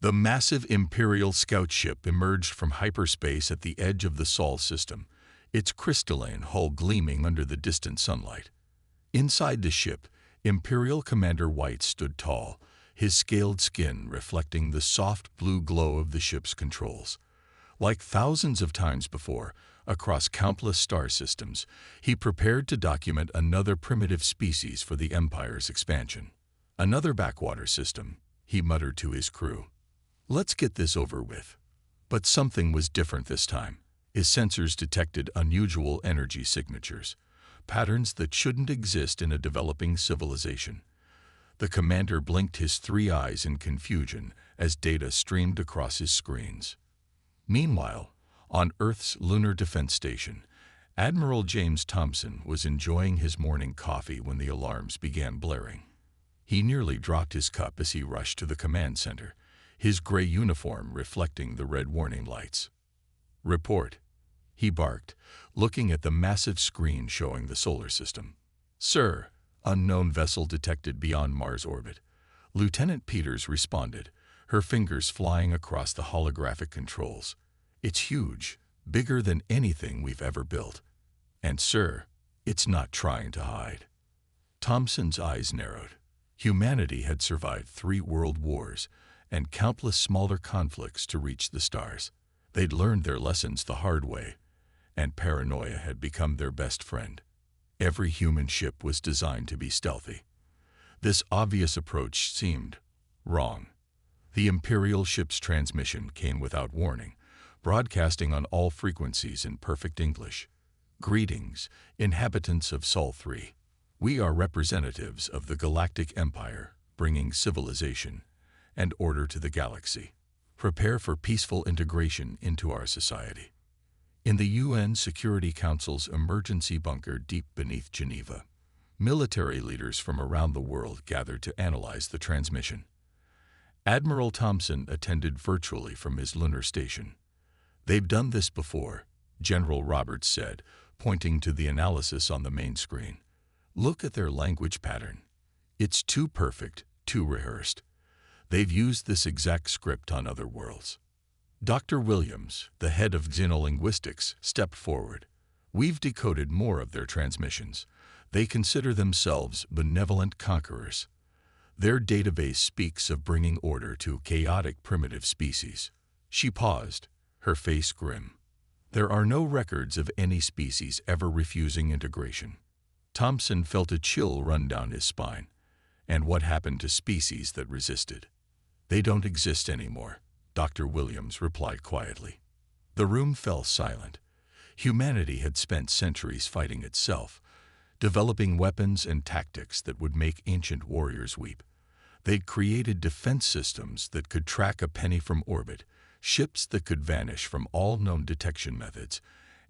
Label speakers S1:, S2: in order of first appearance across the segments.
S1: The massive Imperial scout ship emerged from hyperspace at the edge of the Sol system, its crystalline hull gleaming under the distant sunlight. Inside the ship, Imperial Commander White stood tall, his scaled skin reflecting the soft blue glow of the ship's controls. Like thousands of times before, across countless star systems, he prepared to document another primitive species for the Empire's expansion. Another backwater system, he muttered to his crew. Let's get this over with. But something was different this time. His sensors detected unusual energy signatures, patterns that shouldn't exist in a developing civilization. The commander blinked his three eyes in confusion as data streamed across his screens. Meanwhile, on Earth's Lunar Defense Station, Admiral James Thompson was enjoying his morning coffee when the alarms began blaring. He nearly dropped his cup as he rushed to the command center, his gray uniform reflecting the red warning lights. "Report," he barked, looking at the massive screen showing the solar system. "Sir, unknown vessel detected beyond Mars orbit." Lieutenant Peters responded, her fingers flying across the holographic controls. "It's huge, bigger than anything we've ever built. And sir, it's not trying to hide." Thompson's eyes narrowed. Humanity had survived 3 world wars and countless smaller conflicts to reach the stars. They'd learned their lessons the hard way, and paranoia had become their best friend. Every human ship was designed to be stealthy. This obvious approach seemed wrong. The Imperial ship's transmission came without warning, broadcasting on all frequencies in perfect English. "Greetings, inhabitants of Sol 3. We are representatives of the Galactic Empire, bringing civilization and order to the galaxy. Prepare for peaceful integration into our society." In the UN Security Council's emergency bunker deep beneath Geneva, military leaders from around the world gathered to analyze the transmission. Admiral Thompson attended virtually from his lunar station. "They've done this before," General Roberts said, pointing to the analysis on the main screen. "Look at their language pattern. It's too perfect, too rehearsed. They've used this exact script on other worlds." Dr. Williams, the head of xenolinguistics, stepped forward. "We've decoded more of their transmissions. They consider themselves benevolent conquerors. Their database speaks of bringing order to chaotic primitive species." She paused, her face grim. "There are no records of any species ever refusing integration." Thompson felt a chill run down his spine. "And what happened to species that resisted?" "They don't exist anymore," Dr. Williams replied quietly. The room fell silent. Humanity had spent centuries fighting itself, developing weapons and tactics that would make ancient warriors weep. They'd created defense systems that could track a penny from orbit, ships that could vanish from all known detection methods,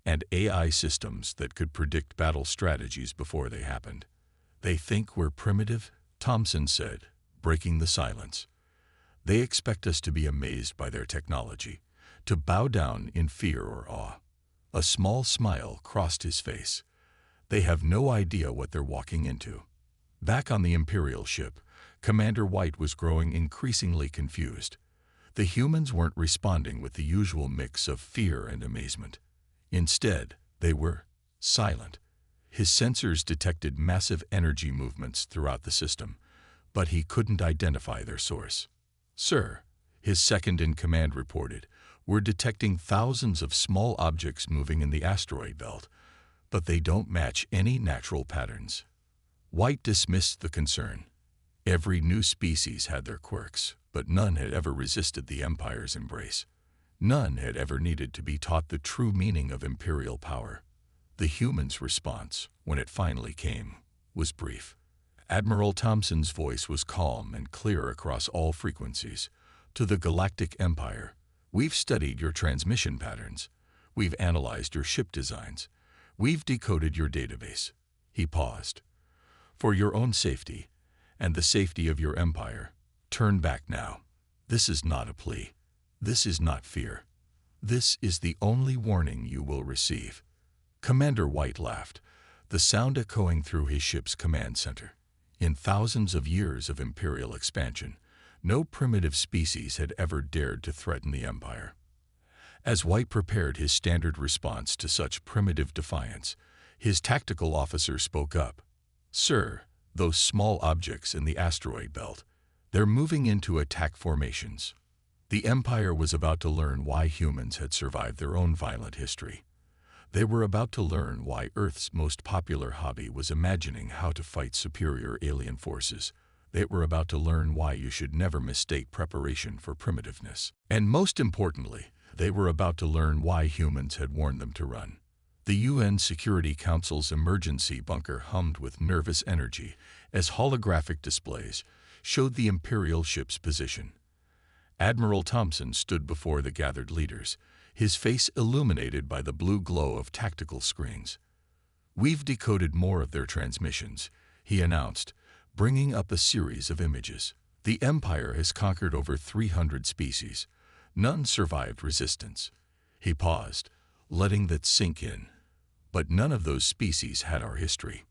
S1: and AI systems that could predict battle strategies before they happened. "They think we're primitive?" Thompson said, breaking the silence. "They expect us to be amazed by their technology, to bow down in fear or awe." A small smile crossed his face. "They have no idea what they're walking into." Back on the Imperial ship, Commander White was growing increasingly confused. The humans weren't responding with the usual mix of fear and amazement. Instead, they were silent. His sensors detected massive energy movements throughout the system, but he couldn't identify their source. "Sir," his second-in-command reported, "we're detecting thousands of small objects moving in the asteroid belt, but they don't match any natural patterns." White dismissed the concern. Every new species had their quirks, but none had ever resisted the Empire's embrace. None had ever needed to be taught the true meaning of Imperial power. The humans' response, when it finally came, was brief. Admiral Thompson's voice was calm and clear across all frequencies. "To the Galactic Empire, we've studied your transmission patterns. We've analyzed your ship designs. We've decoded your database." He paused. "For your own safety, and the safety of your empire, turn back now. This is not a plea. This is not fear. This is the only warning you will receive." Commander White laughed, the sound echoing through his ship's command center. In thousands of years of Imperial expansion, No primitive species had ever dared to threaten the Empire. As White prepared his standard response to such primitive defiance, his tactical officer spoke up. "Sir, those small objects in the asteroid belt, they're moving into attack formations." The Empire was about to learn why humans had survived their own violent history. They were about to learn why Earth's most popular hobby was imagining how to fight superior alien forces. They were about to learn why you should never mistake preparation for primitiveness. And most importantly, they were about to learn why humans had warned them to run. The UN Security Council's emergency bunker hummed with nervous energy as holographic displays showed the Imperial ship's position. Admiral Thompson stood before the gathered leaders, his face illuminated by the blue glow of tactical screens. "We've decoded more of their transmissions," he announced, bringing up a series of images. "The Empire has conquered over 300 species. None survived resistance." He paused, letting that sink in. "But none of those species had our history."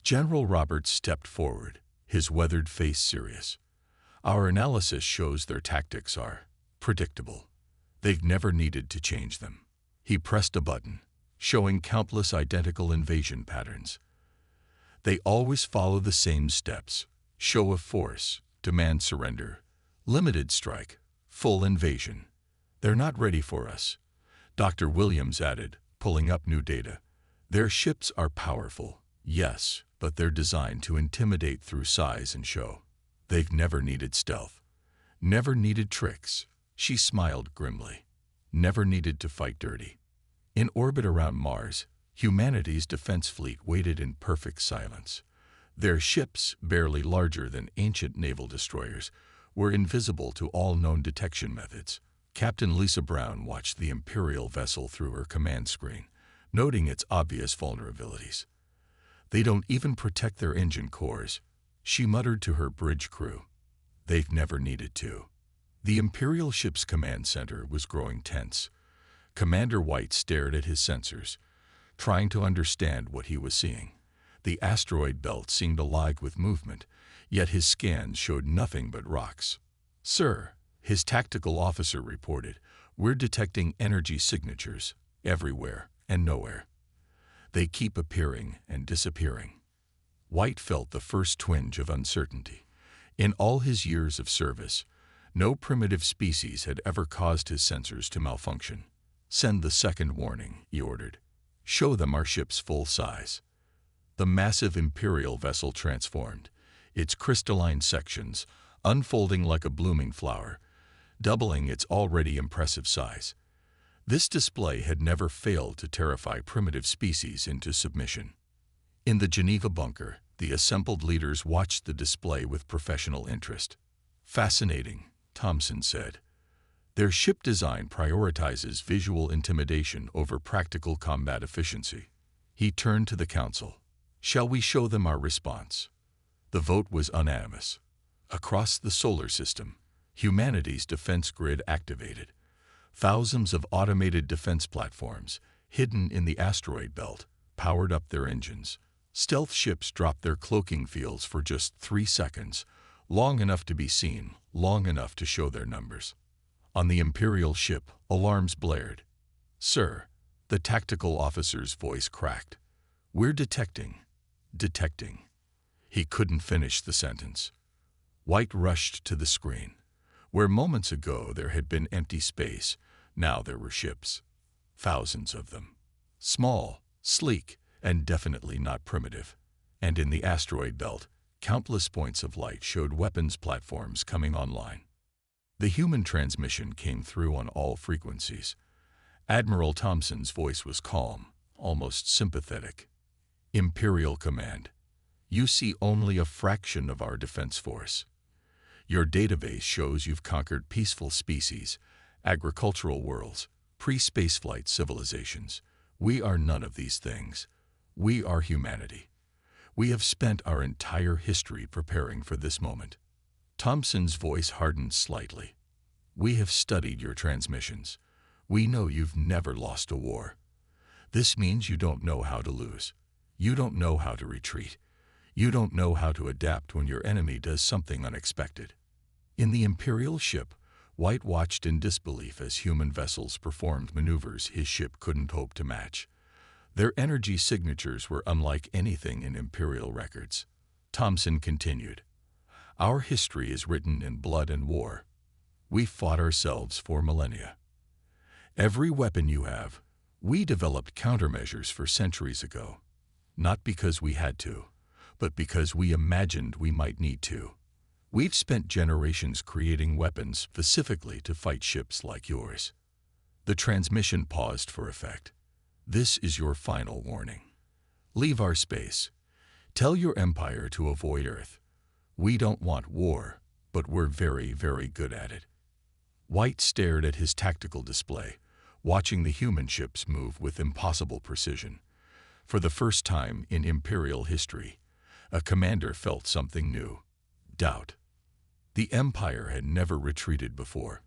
S1: General Roberts stepped forward, his weathered face serious. "Our analysis shows their tactics are predictable. They've never needed to change them." He pressed a button, showing countless identical invasion patterns. "They always follow the same steps: show of force, demand surrender, limited strike, full invasion. They're not ready for us," Dr. Williams added, pulling up new data. "Their ships are powerful, yes, but they're designed to intimidate through size and show. They've never needed stealth, never needed tricks." She smiled grimly. "Never needed to fight dirty." In orbit around Mars, humanity's defense fleet waited in perfect silence. Their ships, barely larger than ancient naval destroyers, were invisible to all known detection methods. Captain Lisa Brown watched the Imperial vessel through her command screen, noting its obvious vulnerabilities. "They don't even protect their engine cores," she muttered to her bridge crew. "They've never needed to." The Imperial ship's command center was growing tense. Commander White stared at his sensors, trying to understand what he was seeing. The asteroid belt seemed alive with movement, yet his scans showed nothing but rocks. "Sir," his tactical officer reported, "we're detecting energy signatures everywhere and nowhere. They keep appearing and disappearing." White felt the first twinge of uncertainty. In all his years of service, no primitive species had ever caused his sensors to malfunction. "Send the second warning," he ordered. "Show them our ship's full size." The massive Imperial vessel transformed, its crystalline sections unfolding like a blooming flower, doubling its already impressive size. This display had never failed to terrify primitive species into submission. In the Geneva bunker, the assembled leaders watched the display with professional interest. "Fascinating," Thompson said. "Their ship design prioritizes visual intimidation over practical combat efficiency." He turned to the council. "Shall we show them our response?" The vote was unanimous. Across the solar system, humanity's defense grid activated. Thousands of automated defense platforms, hidden in the asteroid belt, powered up their engines. Stealth ships dropped their cloaking fields for just 3 seconds, long enough to be seen, long enough to show their numbers. On the Imperial ship, alarms blared. "Sir," the tactical officer's voice cracked. "We're detecting." He couldn't finish the sentence. White rushed to the screen. Where moments ago there had been empty space, now there were ships. Thousands of them. Small, sleek, and definitely not primitive. And in the asteroid belt, countless points of light showed weapons platforms coming online. The human transmission came through on all frequencies. Admiral Thompson's voice was calm, almost sympathetic. "Imperial Command, you see only a fraction of our defense force. Your database shows you've conquered peaceful species, agricultural worlds, pre-spaceflight civilizations. We are none of these things. We are humanity. We have spent our entire history preparing for this moment." Thompson's voice hardened slightly. "We have studied your transmissions. We know you've never lost a war. This means you don't know how to lose. You don't know how to retreat. You don't know how to adapt when your enemy does something unexpected." In the Imperial ship, White watched in disbelief as human vessels performed maneuvers his ship couldn't hope to match. Their energy signatures were unlike anything in Imperial records. Thompson continued, "Our history is written in blood and war. We fought ourselves for millennia. Every weapon you have, we developed countermeasures for centuries ago. Not because we had to, but because we imagined we might need to. We've spent generations creating weapons specifically to fight ships like yours." The transmission paused for effect. "This is your final warning. Leave our space. Tell your empire to avoid Earth. We don't want war, but we're very, very good at it." White stared at his tactical display, watching the human ships move with impossible precision. For the first time in Imperial history, a commander felt something new: doubt. The Empire had never retreated before,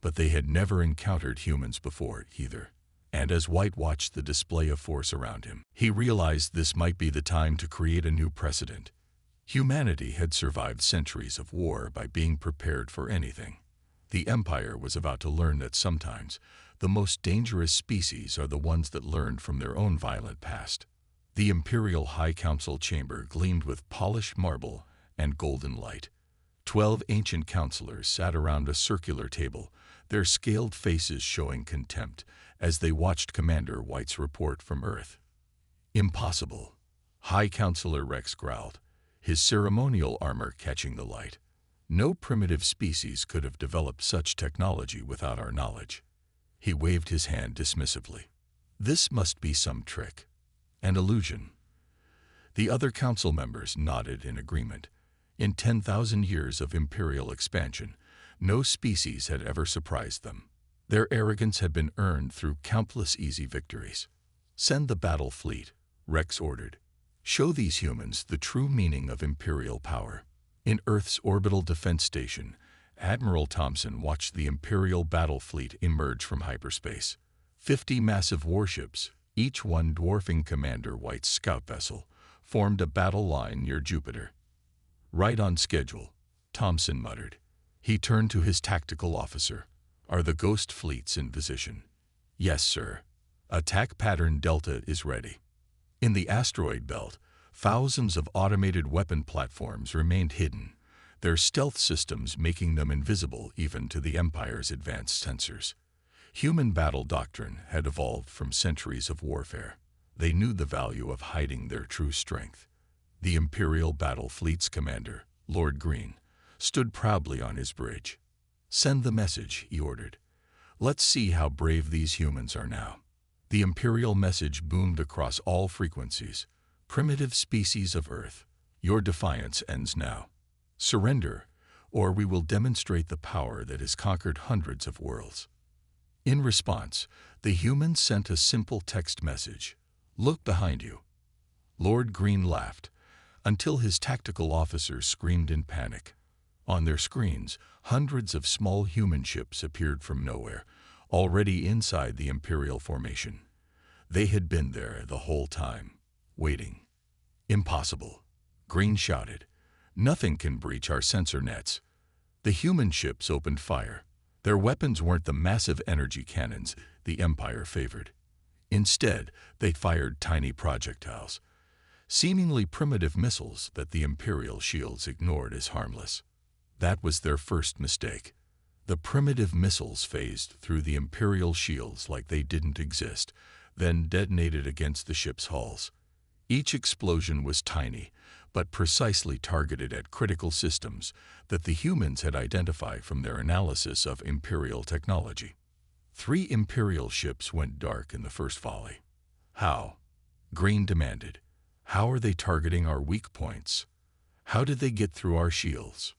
S1: but they had never encountered humans before either. And as White watched the display of force around him, he realized this might be the time to create a new precedent. Humanity had survived centuries of war by being prepared for anything. The Empire was about to learn that sometimes the most dangerous species are the ones that learned from their own violent past. The Imperial High Council chamber gleamed with polished marble and golden light. 12 ancient counselors sat around a circular table, their scaled faces showing contempt as they watched Commander White's report from Earth. "Impossible," High Counselor Rex growled, his ceremonial armor catching the light. "No primitive species could have developed such technology without our knowledge." He waved his hand dismissively. "This must be some trick, an illusion." The other council members nodded in agreement. In 10,000 years of Imperial expansion, no species had ever surprised them. Their arrogance had been earned through countless easy victories. "Send the battle fleet," Rex ordered. "Show these humans the true meaning of Imperial power." In Earth's orbital defense station, Admiral Thompson watched the Imperial battle fleet emerge from hyperspace. 50 massive warships, each one dwarfing Commander White's scout vessel, formed a battle line near Jupiter. "Right on schedule," Thompson muttered. He turned to his tactical officer. "Are the ghost fleets in position?" "Yes, sir. Attack pattern Delta is ready." In the asteroid belt, thousands of automated weapon platforms remained hidden, their stealth systems making them invisible even to the Empire's advanced sensors. Human battle doctrine had evolved from centuries of warfare. They knew the value of hiding their true strength. The Imperial battle fleet's commander, Lord Green, stood proudly on his bridge. "Send the message," he ordered. "Let's see how brave these humans are now." The Imperial message boomed across all frequencies. "Primitive species of Earth, your defiance ends now. Surrender, or we will demonstrate the power that has conquered hundreds of worlds." In response, the humans sent a simple text message: "Look behind you." Lord Green laughed, until his tactical officers screamed in panic. On their screens, hundreds of small human ships appeared from nowhere, already inside the Imperial formation. They had been there the whole time, waiting. "Impossible," Green shouted. "Nothing can breach our sensor nets." The human ships opened fire. Their weapons weren't the massive energy cannons the Empire favored. Instead, they fired tiny projectiles, seemingly primitive missiles that the Imperial shields ignored as harmless. That was their first mistake. The primitive missiles phased through the Imperial shields like they didn't exist, then detonated against the ship's hulls. Each explosion was tiny, but precisely targeted at critical systems that the humans had identified from their analysis of Imperial technology. 3 Imperial ships went dark in the first volley. "How?" Green demanded. "How are they targeting our weak points? How did they get through our shields?"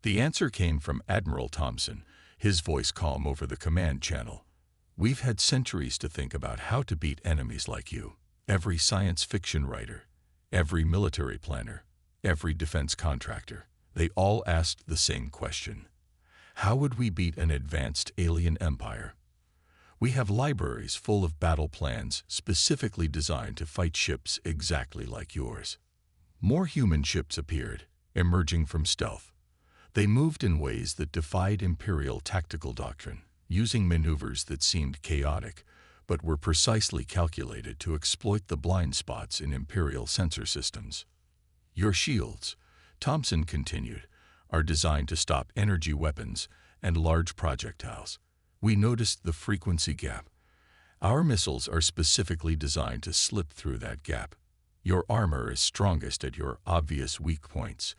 S1: The answer came from Admiral Thompson, his voice calm over the command channel. "We've had centuries to think about how to beat enemies like you. Every science fiction writer, every military planner, every defense contractor, they all asked the same question. How would we beat an advanced alien empire? We have libraries full of battle plans specifically designed to fight ships exactly like yours." More human ships appeared, emerging from stealth. They moved in ways that defied Imperial tactical doctrine, using maneuvers that seemed chaotic, but were precisely calculated to exploit the blind spots in Imperial sensor systems. Your shields, Thompson continued, are designed to stop energy weapons and large projectiles. We noticed the frequency gap. Our missiles are specifically designed to slip through that gap. Your armor is strongest at your obvious weak points,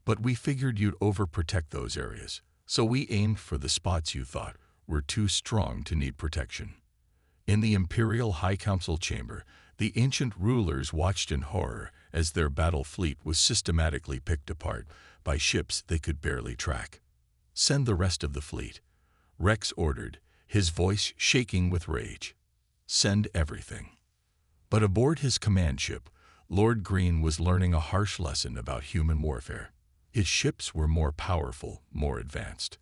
S1: but we figured you'd overprotect those areas, so we aimed for the spots you thought were too strong to need protection. In the Imperial High Council chamber, the ancient rulers watched in horror as their battle fleet was systematically picked apart by ships they could barely track. "Send the rest of the fleet," Rex ordered, his voice shaking with rage. "Send everything." But aboard his command ship, Lord Green was learning a harsh lesson about human warfare. His ships were more powerful, more advanced,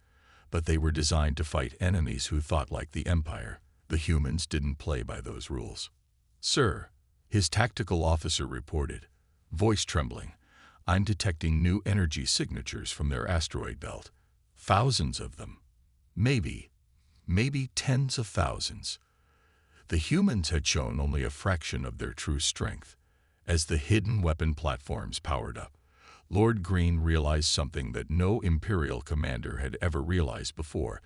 S1: but they were designed to fight enemies who thought like the Empire. The humans didn't play by those rules. "Sir," his tactical officer reported, voice trembling, "I'm detecting new energy signatures from their asteroid belt. Thousands of them. Maybe tens of thousands." The humans had shown only a fraction of their true strength. As the hidden weapon platforms powered up, Lord Green realized something that no Imperial commander had ever realized before.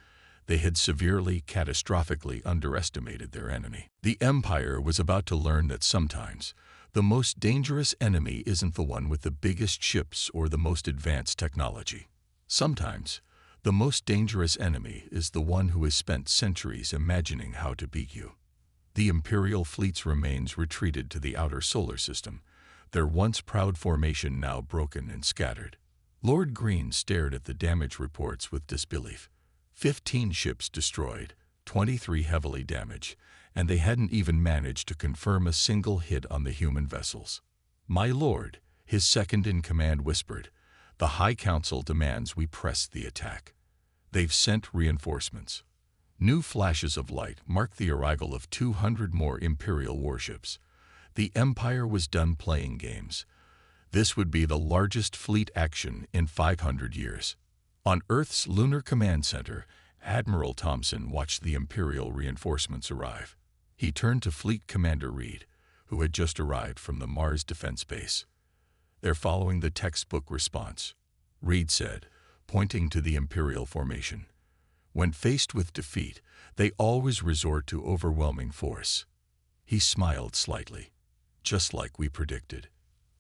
S1: They had severely, catastrophically underestimated their enemy. The Empire was about to learn that sometimes the most dangerous enemy isn't the one with the biggest ships or the most advanced technology. Sometimes the most dangerous enemy is the one who has spent centuries imagining how to beat you. The Imperial fleet's remains retreated to the outer solar system, their once proud formation now broken and scattered. Lord Green stared at the damage reports with disbelief. 15 ships destroyed, 23 heavily damaged, and they hadn't even managed to confirm a single hit on the human vessels. "My lord," his second-in-command whispered, "the High Council demands we press the attack. They've sent reinforcements." New flashes of light marked the arrival of 200 more Imperial warships. The Empire was done playing games. This would be the largest fleet action in 500 years. On Earth's Lunar Command Center, Admiral Thompson watched the Imperial reinforcements arrive. He turned to Fleet Commander Reed, who had just arrived from the Mars Defense Base. "They're following the textbook response," Reed said, pointing to the Imperial formation. "When faced with defeat, they always resort to overwhelming force." He smiled slightly. "Just like we predicted."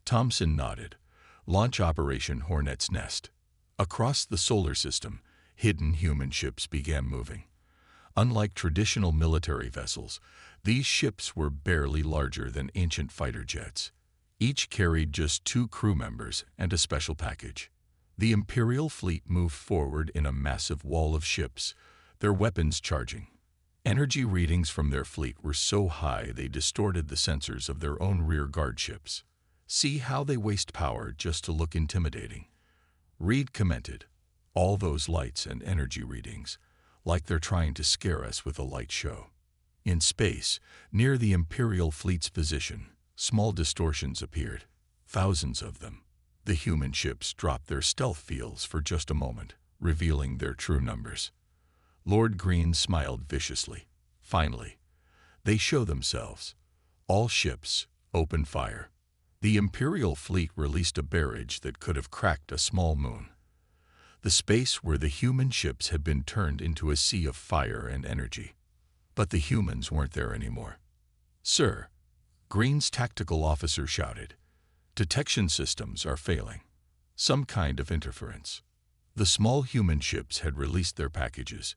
S1: Thompson nodded. "Launch Operation Hornet's Nest." Across the solar system, hidden human ships began moving. Unlike traditional military vessels, these ships were barely larger than ancient fighter jets. Each carried just 2 crew members and a special package. The Imperial fleet moved forward in a massive wall of ships, their weapons charging. Energy readings from their fleet were so high they distorted the sensors of their own rear guard ships. "See how they waste power just to look intimidating," Reed commented. "All those lights and energy readings, like they're trying to scare us with a light show." In space, near the Imperial fleet's position, small distortions appeared, thousands of them. The human ships dropped their stealth fields for just a moment, revealing their true numbers. Lord Green smiled viciously. "Finally, they show themselves. All ships, open fire." The Imperial fleet released a barrage that could have cracked a small moon. The space where the human ships had been turned into a sea of fire and energy. But the humans weren't there anymore. "Sir," Green's tactical officer shouted, "detection systems are failing. Some kind of interference." The small human ships had released their packages,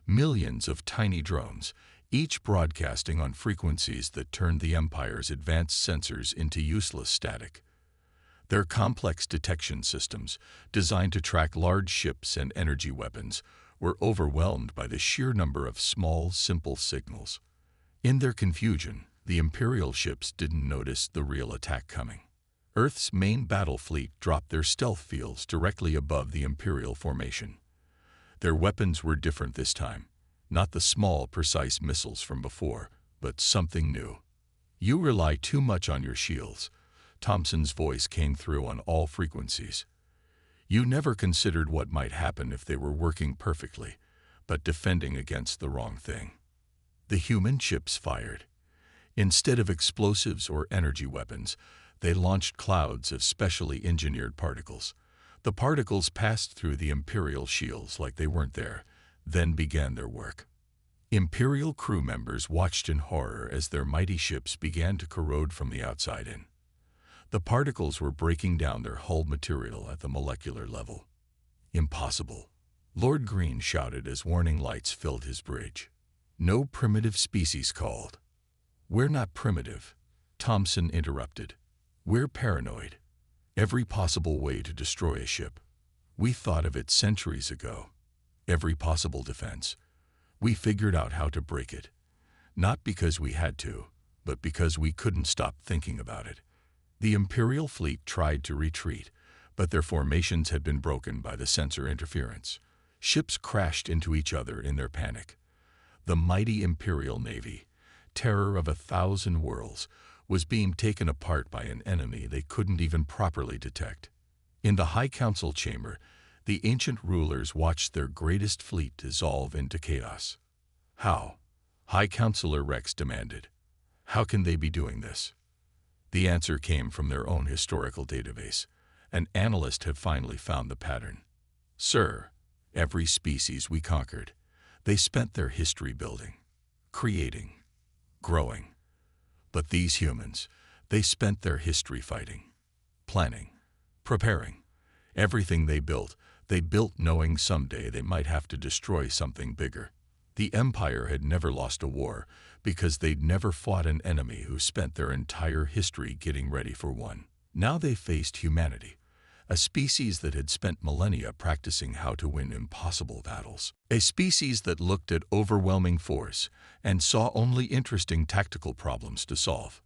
S1: millions of tiny drones, each broadcasting on frequencies that turned the Empire's advanced sensors into useless static. Their complex detection systems, designed to track large ships and energy weapons, were overwhelmed by the sheer number of small, simple signals. In their confusion, the Imperial ships didn't notice the real attack coming. Earth's main battle fleet dropped their stealth fields directly above the Imperial formation. Their weapons were different this time. Not the small, precise missiles from before, but something new. "You rely too much on your shields." Thompson's voice came through on all frequencies. You never considered what might happen if they were working perfectly, but defending against the wrong thing. The human ships fired. Instead of explosives or energy weapons, they launched clouds of specially engineered particles. The particles passed through the Imperial shields like they weren't there, then began their work. Imperial crew members watched in horror as their mighty ships began to corrode from the outside in. The particles were breaking down their hull material at the molecular level. Impossible, Lord Green shouted as warning lights filled his bridge. No primitive species called. We're not primitive, Thompson interrupted. We're paranoid. Every possible way to destroy a ship. We thought of it centuries ago. Every possible defense. We figured out how to break it. Not because we had to, but because we couldn't stop thinking about it. The Imperial fleet tried to retreat, but their formations had been broken by the sensor interference. Ships crashed into each other in their panic. The mighty Imperial Navy, terror of 1,000 worlds, was being taken apart by an enemy they couldn't even properly detect. In the High Council chamber, the ancient rulers watched their greatest fleet dissolve into chaos. How? High Counselor Rex demanded. How can they be doing this? The answer came from their own historical database. An analyst had finally found the pattern. Sir, every species we conquered, they spent their history building, creating, growing. But these humans, they spent their history fighting, planning, preparing. Everything they built knowing someday they might have to destroy something bigger. The Empire had never lost a war because they'd never fought an enemy who spent their entire history getting ready for one. Now they faced humanity, a species that had spent millennia practicing how to win impossible battles. A species that looked at overwhelming force and saw only interesting tactical problems to solve.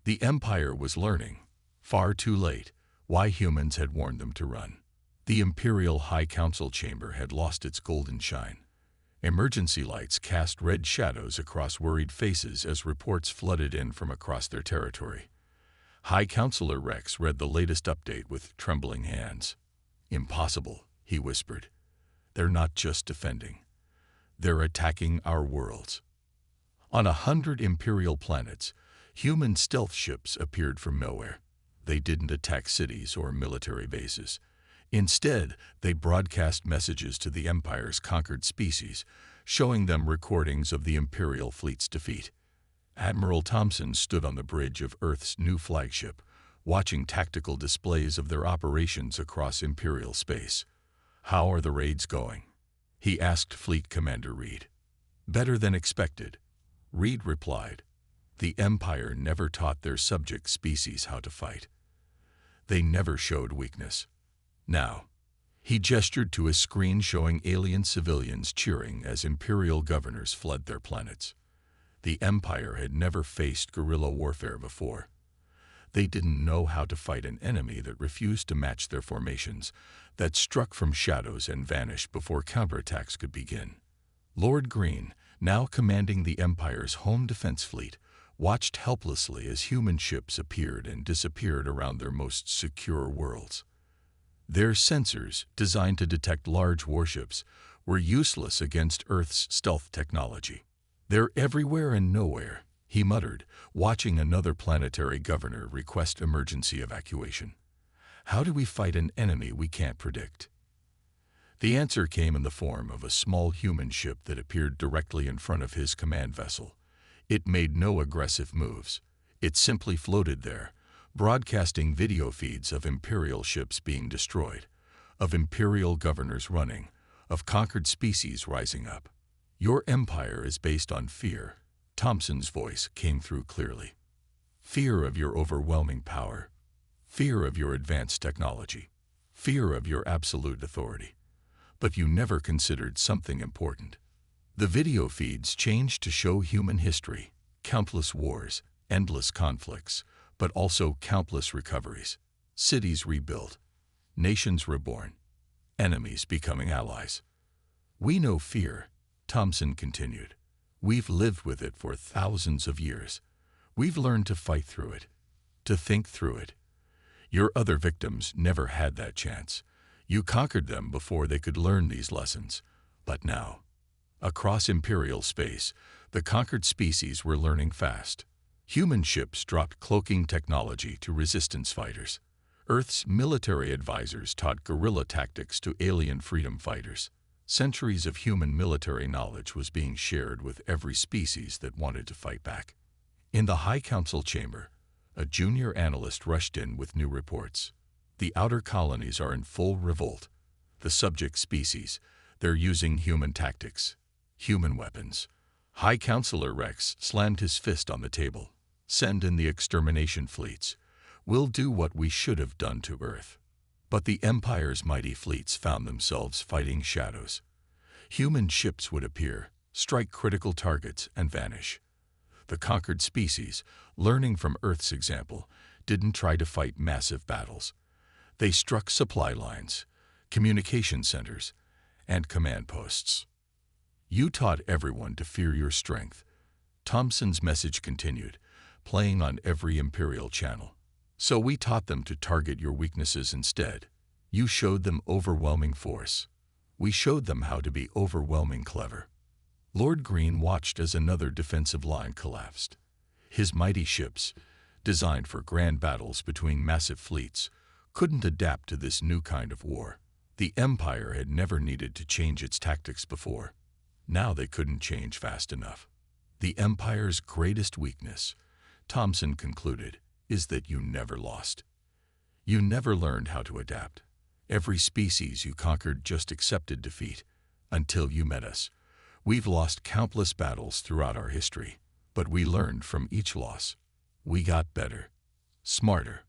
S1: The Empire was learning, far too late, why humans had warned them to run. The Imperial High Council chamber had lost its golden shine. Emergency lights cast red shadows across worried faces as reports flooded in from across their territory. High Counselor Rex read the latest update with trembling hands. Impossible, he whispered. They're not just defending. They're attacking our worlds. On 100 Imperial planets, human stealth ships appeared from nowhere. They didn't attack cities or military bases. Instead, they broadcast messages to the Empire's conquered species, showing them recordings of the Imperial fleet's defeat. Admiral Thompson stood on the bridge of Earth's new flagship, watching tactical displays of their operations across Imperial space. How are the raids going? He asked Fleet Commander Reed. Better than expected, Reed replied. The Empire never taught their subject species how to fight. They never showed weakness. Now, he gestured to a screen showing alien civilians cheering as Imperial governors fled their planets. The Empire had never faced guerrilla warfare before. They didn't know how to fight an enemy that refused to match their formations, that struck from shadows and vanished before counterattacks could begin. Lord Green, now commanding the Empire's home defense fleet, watched helplessly as human ships appeared and disappeared around their most secure worlds. Their sensors, designed to detect large warships, were useless against Earth's stealth technology. They're everywhere and nowhere, he muttered, watching another planetary governor request emergency evacuation. How do we fight an enemy we can't predict? The answer came in the form of a small human ship that appeared directly in front of his command vessel. It made no aggressive moves. It simply floated there, broadcasting video feeds of Imperial ships being destroyed, of Imperial governors running, of conquered species rising up. Your empire is based on fear, Thompson's voice came through clearly. Fear of your overwhelming power, fear of your advanced technology, fear of your absolute authority. But you never considered something important. The video feeds changed to show human history, countless wars, endless conflicts, but also countless recoveries, cities rebuilt, nations reborn, enemies becoming allies. We know fear, Thompson continued. We've lived with it for thousands of years. We've learned to fight through it, to think through it. Your other victims never had that chance. You conquered them before they could learn these lessons. But now, across Imperial space, the conquered species were learning fast. Human ships dropped cloaking technology to resistance fighters. Earth's military advisors taught guerrilla tactics to alien freedom fighters. Centuries of human military knowledge was being shared with every species that wanted to fight back. In the High Council chamber, a junior analyst rushed in with new reports. The outer colonies are in full revolt. The subject species, they're using human tactics, human weapons. High Counselor Rex slammed his fist on the table. Send in the extermination fleets. We'll do what we should have done to Earth. But the Empire's mighty fleets found themselves fighting shadows. Human ships would appear, strike critical targets, and vanish. The conquered species, learning from Earth's example, didn't try to fight massive battles. They struck supply lines, communication centers, and command posts. You taught everyone to fear your strength. Thompson's message continued, playing on every Imperial channel. So we taught them to target your weaknesses instead. You showed them overwhelming force. We showed them how to be overwhelming clever. Lord Green watched as another defensive line collapsed. His mighty ships, designed for grand battles between massive fleets, couldn't adapt to this new kind of war. The Empire had never needed to change its tactics before. Now they couldn't change fast enough. The Empire's greatest weakness, Thompson concluded, is that you never lost. You never learned how to adapt. Every species you conquered just accepted defeat, until you met us. We've lost countless battles throughout our history, but we learned from each loss. We got better, smarter,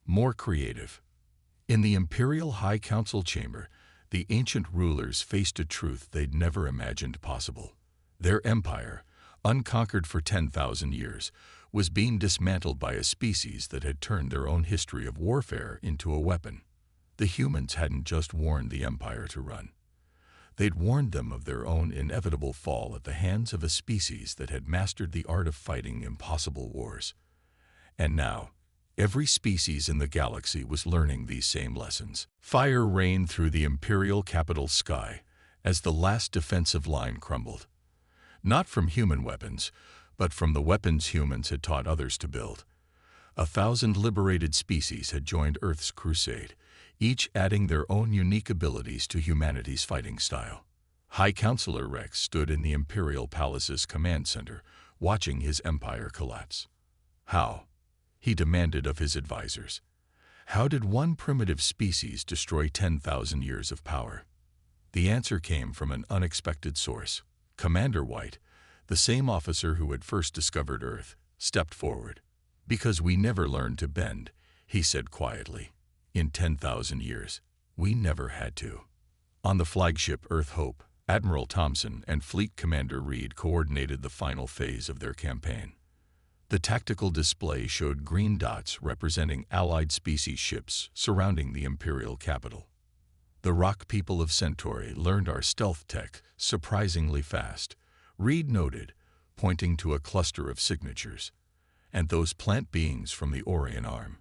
S1: more creative. In the Imperial High Council chamber, the ancient rulers faced a truth they'd never imagined possible. Their empire, unconquered for 10,000 years, was being dismantled by a species that had turned their own history of warfare into a weapon. The humans hadn't just warned the Empire to run. They'd warned them of their own inevitable fall at the hands of a species that had mastered the art of fighting impossible wars. And now, every species in the galaxy was learning these same lessons. Fire rained through the Imperial capital's sky as the last defensive line crumbled. Not from human weapons, but from the weapons humans had taught others to build. 1,000 liberated species had joined Earth's crusade, each adding their own unique abilities to humanity's fighting style. High Counselor Rex stood in the Imperial Palace's command center, watching his empire collapse. How? He demanded of his advisors. How did one primitive species destroy 10,000 years of power? The answer came from an unexpected source. Commander White, the same officer who had first discovered Earth, stepped forward. Because we never learned to bend, he said quietly. In 10,000 years, we never had to. On the flagship Earth Hope, Admiral Thompson and Fleet Commander Reed coordinated the final phase of their campaign. The tactical display showed green dots representing Allied species ships surrounding the Imperial capital. The rock people of Centauri learned our stealth tech surprisingly fast, Reed noted, pointing to a cluster of signatures. And those plant beings from the Orion Arm.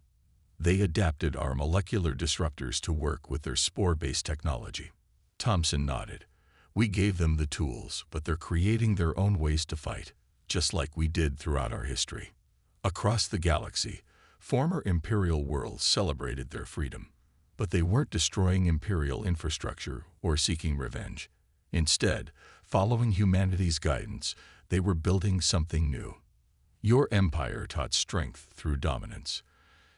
S1: They adapted our molecular disruptors to work with their spore-based technology. Thompson nodded. We gave them the tools, but they're creating their own ways to fight, just like we did throughout our history. Across the galaxy, former Imperial worlds celebrated their freedom, but they weren't destroying Imperial infrastructure or seeking revenge. Instead, following humanity's guidance, they were building something new. Your empire taught strength through dominance.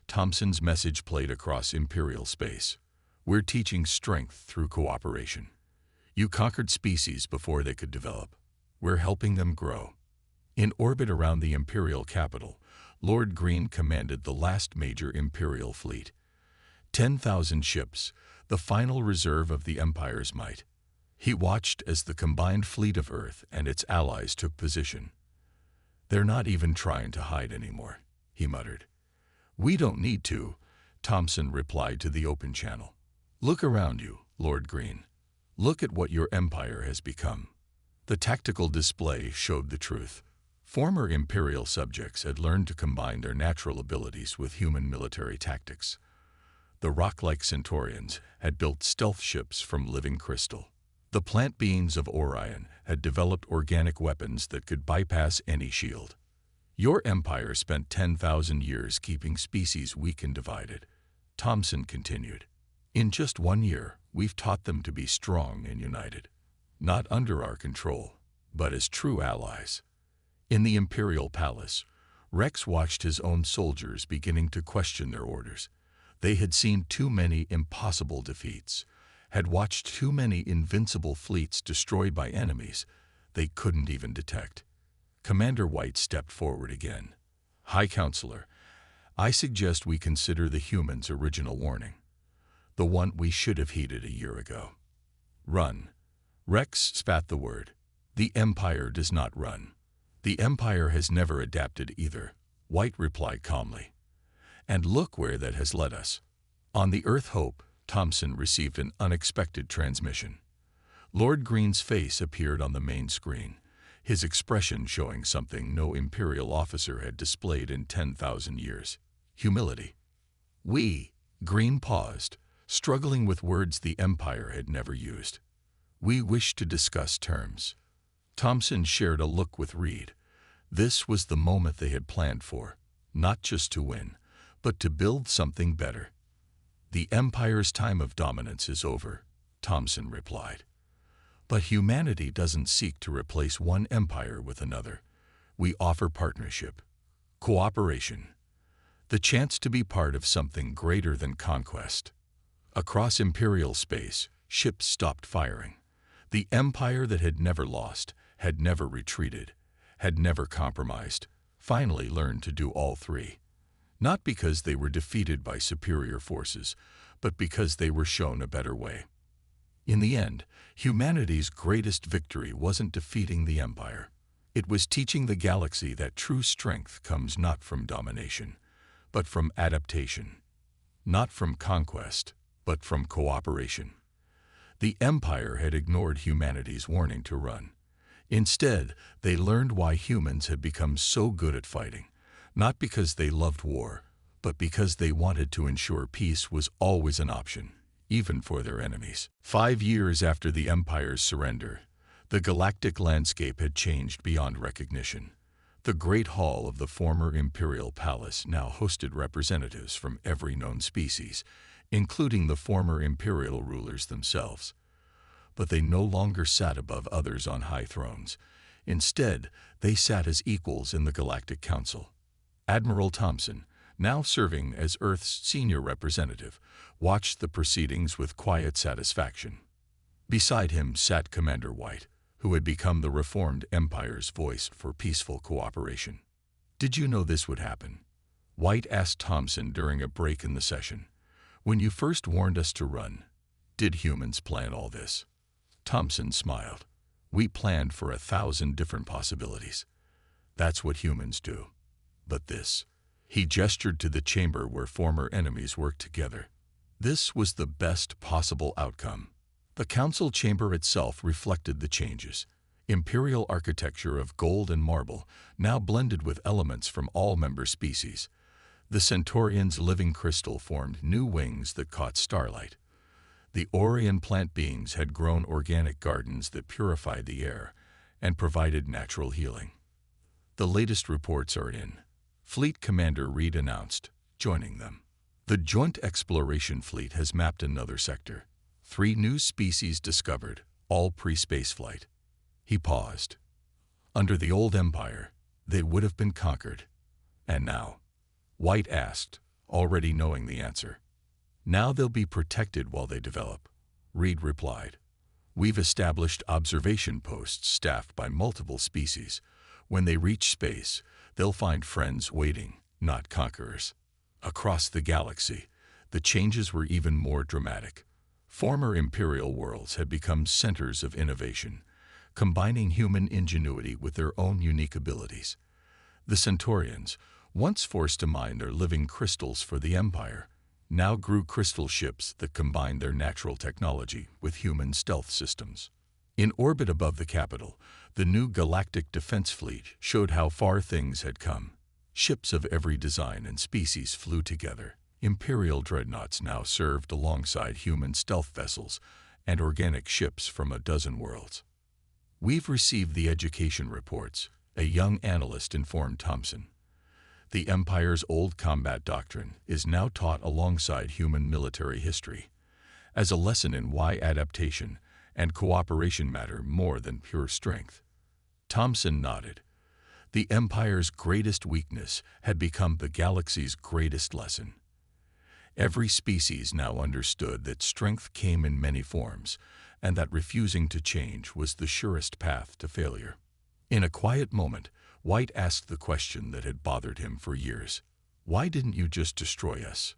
S1: Thompson's message played across Imperial space. We're teaching strength through cooperation. You conquered species before they could develop. We're helping them grow. In orbit around the Imperial capital, Lord Green commanded the last major Imperial fleet. 10,000 ships, the final reserve of the Empire's might. He watched as the combined fleet of Earth and its allies took position. They're not even trying to hide anymore, he muttered. We don't need to, Thompson replied to the open channel. Look around you, Lord Green. Look at what your empire has become. The tactical display showed the truth. Former Imperial subjects had learned to combine their natural abilities with human military tactics. The rock-like Centaurians had built stealth ships from living crystal. The plant beings of Orion had developed organic weapons that could bypass any shield. Your empire spent 10,000 years keeping species weak and divided, Thomson continued. In just 1 year, we've taught them to be strong and united, not under our control, but as true allies. In the Imperial Palace, Rex watched his own soldiers beginning to question their orders. They had seen too many impossible defeats, had watched too many invincible fleets destroyed by enemies they couldn't even detect. Commander White stepped forward again. High Counselor, I suggest we consider the humans' original warning, the one we should have heeded a year ago. Run. Rex spat the word. The Empire does not run. The Empire has never adapted either, White replied calmly. And look where that has led us. On the Earth Hope, Thomson received an unexpected transmission. Lord Green's face appeared on the main screen, his expression showing something no Imperial officer had displayed in 10,000 years. Humility. Green paused, struggling with words the Empire had never used. We wish to discuss terms. Thomson shared a look with Reed. This was the moment they had planned for, not just to win, but to build something better. The Empire's time of dominance is over, Thomson replied. But humanity doesn't seek to replace one empire with another. We offer partnership, cooperation, the chance to be part of something greater than conquest. Across Imperial space, ships stopped firing. The Empire that had never lost, had never retreated, had never compromised, finally learned to do all three. Not because they were defeated by superior forces, but because they were shown a better way. In the end, humanity's greatest victory wasn't defeating the Empire. It was teaching the galaxy that true strength comes not from domination, but from adaptation. Not from conquest, but from cooperation. The Empire had ignored humanity's warning to run. Instead, they learned why humans had become so good at fighting, not because they loved war, but because they wanted to ensure peace was always an option, even for their enemies. 5 years after the Empire's surrender, the galactic landscape had changed beyond recognition. The Great Hall of the former Imperial Palace now hosted representatives from every known species, including the former Imperial rulers themselves. But they no longer sat above others on high thrones. Instead, they sat as equals in the Galactic Council. Admiral Thomson, now serving as Earth's senior representative, watched the proceedings with quiet satisfaction. Beside him sat Commander White, who had become the reformed Empire's voice for peaceful cooperation. Did you know this would happen? White asked Thomson during a break in the session. When you first warned us to run, did humans plan all this? Thomson smiled. We planned for 1,000 different possibilities. That's what humans do. But this, he gestured to the chamber where former enemies worked together. This was the best possible outcome. The council chamber itself reflected the changes. Imperial architecture of gold and marble, now blended with elements from all member species. The Centaurians' living crystal formed new wings that caught starlight. The Orion plant beings had grown organic gardens that purified the air and provided natural healing. The latest reports are in. Fleet Commander Reed announced, joining them. The Joint Exploration Fleet has mapped another sector. 3 new species discovered, all pre-spaceflight. He paused. Under the old empire, they would have been conquered. And now? White asked, already knowing the answer. Now they'll be protected while they develop, Reed replied. We've established observation posts staffed by multiple species. When they reach space, they'll find friends waiting, not conquerors. Across the galaxy, the changes were even more dramatic. Former Imperial worlds had become centers of innovation, combining human ingenuity with their own unique abilities. The Centaurians, once forced to mine their living crystals for the Empire, now grew crystal ships that combined their natural technology with human stealth systems. In orbit above the capital, the new Galactic Defense Fleet showed how far things had come. Ships of every design and species flew together, Imperial dreadnoughts now served alongside human stealth vessels and organic ships from a dozen worlds. "We've received the education reports," a young analyst informed Thompson. "The Empire's old combat doctrine is now taught alongside human military history, as a lesson in why adaptation and cooperation matter more than pure strength." Thompson nodded. The Empire's greatest weakness had become the galaxy's greatest lesson. Every species now understood that strength came in many forms, and that refusing to change was the surest path to failure. In a quiet moment, White asked the question that had bothered him for years. "Why didn't you just destroy us?"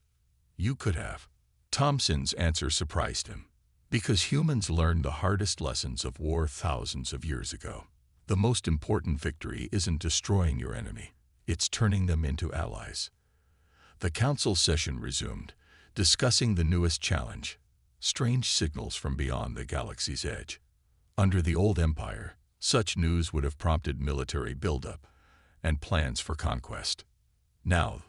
S1: "You could have." Thompson's answer surprised him. "Because humans learned the hardest lessons of war thousands of years ago. The most important victory isn't destroying your enemy, it's turning them into allies." The council session resumed, discussing the newest challenge: strange signals from beyond the galaxy's edge. Under the old empire, such news would have prompted military buildup and plans for conquest. Now,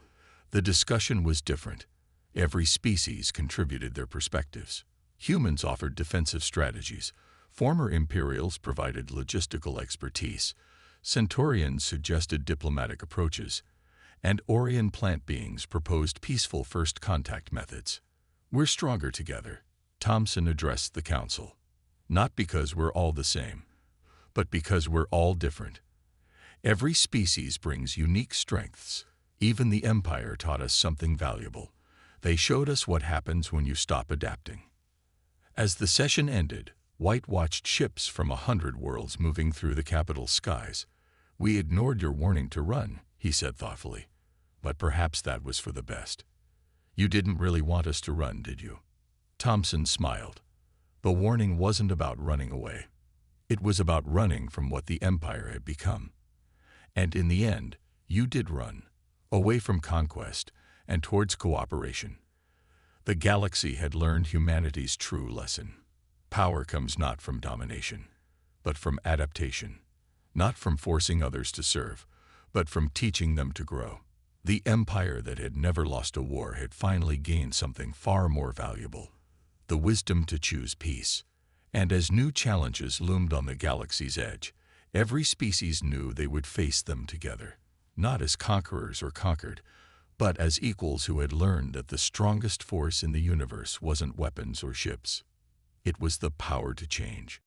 S1: the discussion was different. Every species contributed their perspectives. Humans offered defensive strategies, former Imperials provided logistical expertise, Centaurians suggested diplomatic approaches, and Orion plant beings proposed peaceful first contact methods. "We're stronger together," Thompson addressed the council. "Not because we're all the same, but because we're all different. Every species brings unique strengths. Even the Empire taught us something valuable. They showed us what happens when you stop adapting." As the session ended, White watched ships from 100 worlds moving through the capital skies. "We ignored your warning to run," he said thoughtfully. "But perhaps that was for the best. You didn't really want us to run, did you?" Thompson smiled. "The warning wasn't about running away. It was about running from what the Empire had become. And in the end, you did run, away from conquest and towards cooperation." The galaxy had learned humanity's true lesson. Power comes not from domination, but from adaptation. Not from forcing others to serve, but from teaching them to grow. The Empire that had never lost a war had finally gained something far more valuable: the wisdom to choose peace. And as new challenges loomed on the galaxy's edge, every species knew they would face them together, not as conquerors or conquered, but as equals who had learned that the strongest force in the universe wasn't weapons or ships. It was the power to change.